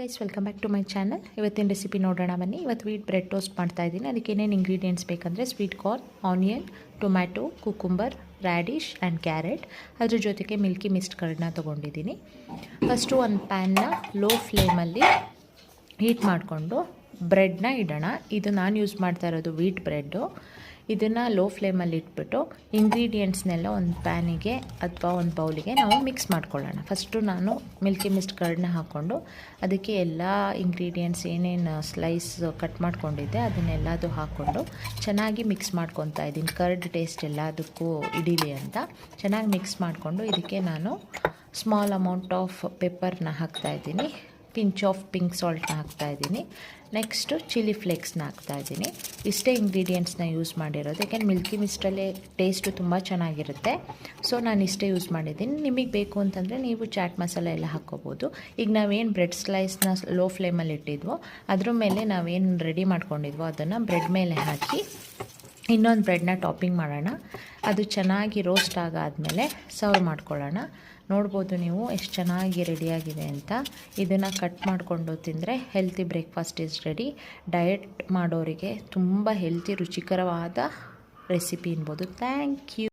Guys welcome back to my channel. ಇವತ್ತಿನ recipe ನೋಡೋಣ ಬನ್ನಿ. ಇವತ್ತು ವೀಟ್ ಬ್ರೆಡ್ ಟೋಸ್ಟ್ ಮಾಡ್ತಾ ಇದ್ದೀನಿ. ಅದಕ್ಕೆ ಏನೇನು ಇಂಗ್ರೀಡಿಯೆಂಟ್ಸ್ ಬೇಕಂದರೆ sweet corn, onion, tomato, cucumber, radish and carrot. ಅದ್ರ ಜೊತೆಗೆ ಮಿಲ್ಕಿ ಮಿಸ್ಟ್ ಕರ್ಡ್ನ ತೊಗೊಂಡಿದ್ದೀನಿ. ಫಸ್ಟು ಒಂದು ಪ್ಯಾನ್ನ ಲೋ ಫ್ಲೇಮಲ್ಲಿ ಹೀಟ್ ಮಾಡಿಕೊಂಡು ಬ್ರೆಡ್ನ ಇಡೋಣ. ಇದು ನಾನು ಯೂಸ್ ಮಾಡ್ತಾ ಇರೋದು ವೀಟ್ ಬ್ರೆಡ್ಡು. ಇದನ್ನು ಲೋ ಫ್ಲೇಮಲ್ಲಿ ಇಟ್ಬಿಟ್ಟು ಇಂಗ್ರೀಡಿಯೆಂಟ್ಸ್ನೆಲ್ಲ ಒಂದು ಪ್ಯಾನಿಗೆ ಅಥವಾ ಒಂದು ಬೌಲಿಗೆ ನಾವು ಮಿಕ್ಸ್ ಮಾಡ್ಕೊಳ್ಳೋಣ. ಫಸ್ಟು ನಾನು ಮಿಲ್ಕಿ ಮಿಸ್ಟ್ ಕರ್ಡ್ನ ಹಾಕ್ಕೊಂಡು ಅದಕ್ಕೆ ಎಲ್ಲ ಇಂಗ್ರೀಡಿಯೆಂಟ್ಸ್ ಏನೇನು ಸ್ಲೈಸ್ ಕಟ್ ಮಾಡ್ಕೊಂಡಿದ್ದೆ ಅದನ್ನೆಲ್ಲದು ಹಾಕ್ಕೊಂಡು ಚೆನ್ನಾಗಿ ಮಿಕ್ಸ್ ಮಾಡ್ಕೊತಾ ಇದ್ದೀನಿ. ಕರ್ಡ್ ಟೇಸ್ಟ್ ಎಲ್ಲದಕ್ಕೂ ಇಡೀಲಿ ಅಂತ ಚೆನ್ನಾಗಿ ಮಿಕ್ಸ್ ಮಾಡಿಕೊಂಡು ಇದಕ್ಕೆ ನಾನು ಸ್ಮಾಲ್ ಅಮೌಂಟ್ ಆಫ್ ಪೆಪ್ಪರ್ನ ಹಾಕ್ತಾಯಿದ್ದೀನಿ, ಪಿಂಚ್ ಆಫ್ ಪಿಂಕ್ ಸಾಲ್ಟ್ನ ಹಾಕ್ತಾಯಿದ್ದೀನಿ, ನೆಕ್ಸ್ಟು ಚಿಲ್ಲಿ ಫ್ಲೇಕ್ಸ್ನ ಹಾಕ್ತಾಯಿದ್ದೀನಿ. ಇಷ್ಟೇ ಇಂಗ್ರೀಡಿಯೆಂಟ್ಸ್ನ ಯೂಸ್ ಮಾಡಿರೋದು. ಯಾಕೆಂದ್ರೆ ಮಿಲ್ಕಿ ಮಿಸ್ಟಲ್ಲಿ ಟೇಸ್ಟು ತುಂಬ ಚೆನ್ನಾಗಿರುತ್ತೆ. ಸೊ ನಾನು ಇಷ್ಟೇ ಯೂಸ್ ಮಾಡಿದ್ದೀನಿ. ನಿಮಗೆ ಬೇಕು ಅಂತಂದರೆ ನೀವು ಚಾಟ್ ಮಸಾಲೆ ಎಲ್ಲ ಹಾಕ್ಕೋಬೋದು. ಈಗ ನಾವೇನು ಬ್ರೆಡ್ ಸ್ಲೈಸ್ನ ಲೋ ಫ್ಲೇಮಲ್ಲಿ ಇಟ್ಟಿದ್ವೋ ಅದ್ರ ಮೇಲೆ ನಾವೇನು ರೆಡಿ ಮಾಡ್ಕೊಂಡಿದ್ವೋ ಅದನ್ನು ಬ್ರೆಡ್ ಮೇಲೆ ಹಾಕಿ ಇನ್ನೊಂದು ಬ್ರೆಡ್ನ ಟಾಪಿಂಗ್ ಮಾಡೋಣ. ಅದು ಚೆನ್ನಾಗಿ ರೋಸ್ಟ್ ಆಗಾದಮೇಲೆ ಸರ್ವ್ ಮಾಡ್ಕೊಳ್ಳೋಣ. ನೋಡ್ಬೋದು ನೀವು ಎಷ್ಟು ಚೆನ್ನಾಗಿ ರೆಡಿಯಾಗಿದೆ ಅಂತ. ಇದನ್ನು ಕಟ್ ಮಾಡಿಕೊಂಡು ತಿಂದರೆ healthy breakfast is ready. Diet ಮಾಡೋರಿಗೆ ತುಂಬ ಹೆಲ್ತಿ ರುಚಿಕರವಾದ ರೆಸಿಪಿ ಅನ್ಬೋದು. Thank you.